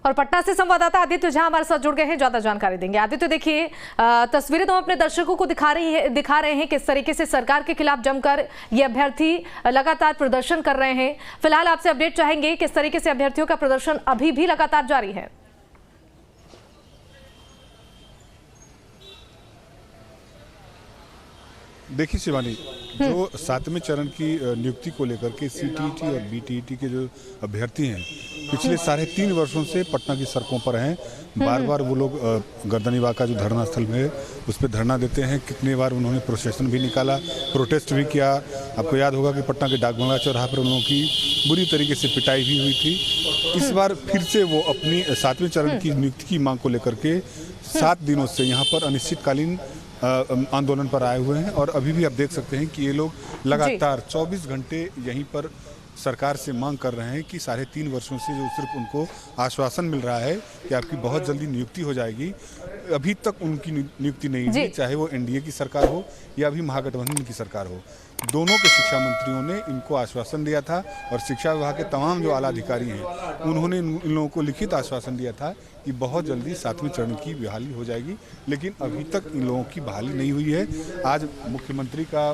और पटना से संवाददाता आदित्य झा हमारे साथ जुड़ गए हैं, ज्यादा जानकारी देंगे। आदित्य, देखिए तस्वीरें तो हम अपने दर्शकों को दिखा रहे हैं किस तरीके से सरकार के खिलाफ जमकर ये अभ्यर्थी लगातार प्रदर्शन कर रहे हैं। फिलहाल आपसे अपडेट चाहेंगे, किस तरीके से अभ्यर्थियों का प्रदर्शन अभी भी लगातार जारी है? देखिए शिवानी, जो 7वें चरण की नियुक्ति को लेकर के सीटीईटी और बीटीईटी के जो अभ्यर्थी हैं पिछले 3.5 वर्षों से पटना की सड़कों पर हैं। बार बार वो लोग गर्दनीबाग का जो धरना स्थल है उस पर धरना देते हैं। कितने बार उन्होंने प्रोसेशन भी निकाला, प्रोटेस्ट भी किया। आपको याद होगा कि पटना के डाकबंगला चौराहा पर उन लोगों की बुरी तरीके से पिटाई भी हुई थी। इस बार फिर से वो अपनी 7वें चरण की नियुक्ति की मांग को लेकर के 7 दिनों से यहाँ पर अनिश्चितकालीन आंदोलन पर आए हुए हैं। और अभी भी आप देख सकते हैं कि ये लोग लगातार 24 घंटे यहीं पर सरकार से मांग कर रहे हैं कि 3.5 वर्षों से जो सिर्फ उनको आश्वासन मिल रहा है कि आपकी बहुत जल्दी नियुक्ति हो जाएगी, अभी तक उनकी नियुक्ति नहीं हुई। चाहे वो एनडीए की सरकार हो या अभी महागठबंधन की सरकार हो, दोनों के शिक्षा मंत्रियों ने इनको आश्वासन दिया था। और शिक्षा विभाग के तमाम जो आला अधिकारी हैं उन्होंने इन लोगों को लिखित आश्वासन दिया था कि बहुत जल्दी 7वें चरण की बहाली हो जाएगी, लेकिन अभी तक इन लोगों की बहाली नहीं हुई है। आज मुख्यमंत्री का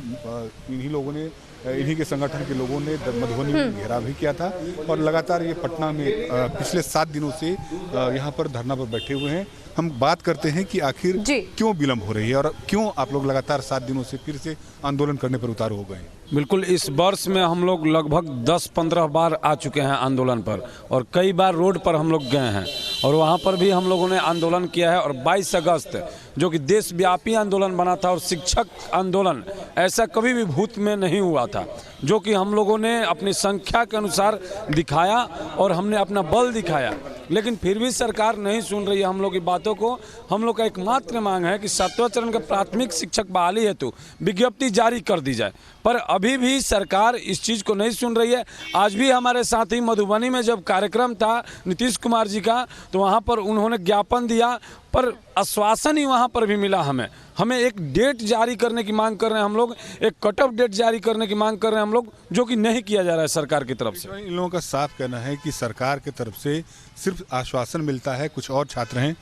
इन्हीं के संगठन के लोगों ने मधुबनी में घेराव भी किया था और लगातार ये पटना में पिछले 7 दिनों से यहाँ पर धरना पर बैठे हुए हैं। हम बात करते हैं कि आखिर क्यों विलंब हो रही है और क्यों आप लोग लगातार 7 दिनों से फिर से आंदोलन करने पर उतारू हो गए हैं। बिल्कुल, इस वर्ष में हम लोग लगभग 10-15 बार आ चुके हैं आंदोलन पर और कई बार रोड पर हम लोग गए हैं और वहाँ पर भी हम लोगों ने आंदोलन किया है। और 22 अगस्त जो कि देशव्यापी आंदोलन बना था और शिक्षक आंदोलन ऐसा कभी भी भूत में नहीं हुआ था, जो कि हम लोगों ने अपनी संख्या के अनुसार दिखाया और हमने अपना बल दिखाया। लेकिन फिर भी सरकार नहीं सुन रही है हम लोग की बातों को। हम लोग का एकमात्र मांग है कि 7वें चरण का प्राथमिक शिक्षक बहाली हेतु विज्ञप्ति जारी कर दी जाए, पर अभी भी सरकार इस चीज़ को नहीं सुन रही है। आज भी हमारे साथ ही मधुबनी में जब कार्यक्रम था नीतीश कुमार जी का, तो वहाँ पर उन्होंने ज्ञापन दिया, पर आश्वासन ही वहाँ पर भी मिला। हमें एक डेट जारी करने की मांग कर रहे हैं हम लोग, एक कट ऑफ डेट जारी करने की मांग कर रहे हैं हम लोग, जो कि नहीं किया जा रहा है सरकार की तरफ से। इन लोगों का साफ कहना है कि सरकार की तरफ से सिर्फ आश्वासन मिलता है। कुछ और छात्र हैं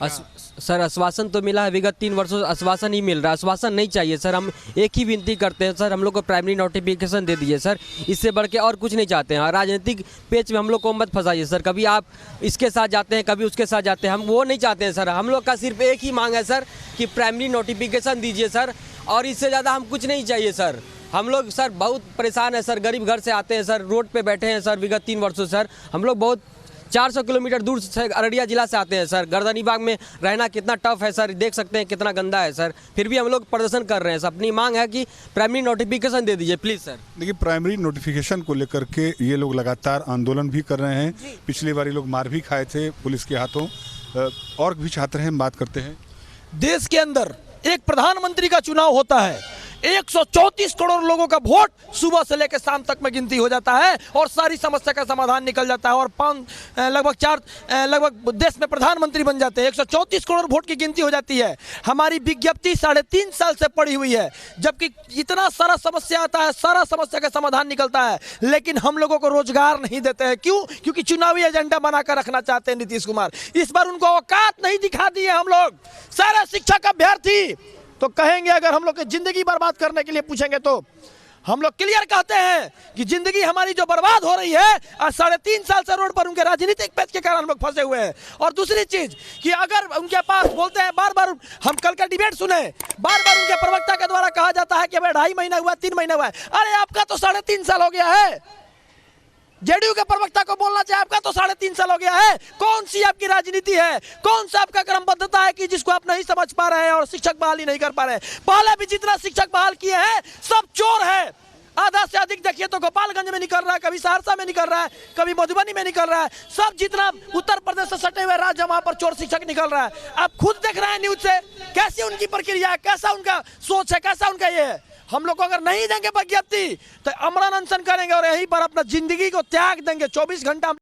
सर, आश्वासन तो मिला है, विगत 3 वर्षों से आश्वासन ही मिल रहा है। आश्वासन नहीं चाहिए सर, हम एक ही विनती करते हैं सर, हम लोग को प्राइमरी नोटिफिकेशन दे दीजिए सर, इससे बढ़ के और कुछ नहीं चाहते हैं। राजनीतिक पेच में हम लोग को मत फंसाइए सर, कभी आप इसके साथ जाते हैं कभी उसके साथ जाते हैं, हम वो नहीं चाहते हैं सर। हम लोग का सिर्फ एक ही मांग है सर कि प्राइमरी नोटिफिकेशन दीजिए सर, और इससे ज़्यादा हम कुछ नहीं चाहिए सर। हम लोग सर बहुत परेशान है सर, गरीब घर से आते हैं सर, रोड पे बैठे हैं सर विगत 3 वर्षों सर। हम लोग बहुत 400 किलोमीटर दूर से अररिया जिला से आते हैं सर। गर्दनीबाग में रहना कितना टफ है सर, देख सकते हैं कितना गंदा है सर, फिर भी हम लोग प्रदर्शन कर रहे हैं सर। अपनी मांग है कि प्राइमरी नोटिफिकेशन दे दीजिए प्लीज़ सर। देखिए, प्राइमरी नोटिफिकेशन को लेकर के ये लोग लगातार आंदोलन भी कर रहे हैं। पिछली बार ये लोग मार भी खाए थे पुलिस के हाथों। और भी छात्र हैं, बात करते हैं। देश के अंदर एक प्रधानमंत्री का चुनाव होता है, 134 करोड़ लोगों का वोट सुबह से लेकर शाम तक में गिनती हो जाता है और सारी समस्या का समाधान निकल जाता है और लगभग देश में प्रधानमंत्री बन जाते हैं। 134 करोड़ वोट की गिनती हो जाती है। हमारी विज्ञप्ति 3.5 साल से पड़ी हुई है, जबकि इतना सारा समस्या आता है, सारा समस्या का समाधान निकलता है, लेकिन हम लोगों को रोजगार नहीं देते हैं। क्यों? क्योंकि चुनावी एजेंडा बनाकर रखना चाहते हैं नीतीश कुमार। इस बार उनको औकात नहीं दिखा दी है हम लोग। सारे शिक्षक अभ्यर्थी तो कहेंगे, अगर हम लोग की जिंदगी बर्बाद करने के लिए पूछेंगे तो हम लोग क्लियर कहते हैं कि जिंदगी हमारी जो बर्बाद हो रही है, आज 3.5 साल से रोड पर उनके राजनीतिक पेच के कारण हम लोग फंसे हुए हैं। और दूसरी चीज कि अगर उनके पास बोलते हैं, बार बार हम कल का डिबेट सुने, बार बार उनके प्रवक्ता के द्वारा कहा जाता है कि भाई 2.5 महीना हुआ, 3 महीना हुआ है। अरे आपका तो 3.5 साल हो गया है। जेडीयू के प्रवक्ता को बोलना चाहिए, आपका तो 3.5 साल हो गया है। कौन सी आपकी राजनीति है, कौन सा आपका क्रमबद्धता है कि जिसको आप नहीं समझ पा रहे हैं और शिक्षक बहाली नहीं कर पा रहे हैं। पहले भी जितना शिक्षक बहाल किए हैं सब चोर है। आधा से अधिक देखिए तो गोपालगंज में निकल रहा है, कभी सहरसा में निकल रहा है, कभी मधुबनी में निकल रहा है। सब जितना उत्तर प्रदेश से सटे हुए राज्य वहां पर चोर शिक्षक निकल रहा है। आप खुद देख रहे हैं न्यूज से कैसी उनकी प्रक्रिया है, कैसा उनका सोच है, कैसा उनका ये है। हम लोग को अगर नहीं देंगे विज्ञप्ति तो अमरण अनशन करेंगे और यहीं पर अपना जिंदगी को त्याग देंगे। 24 घंटा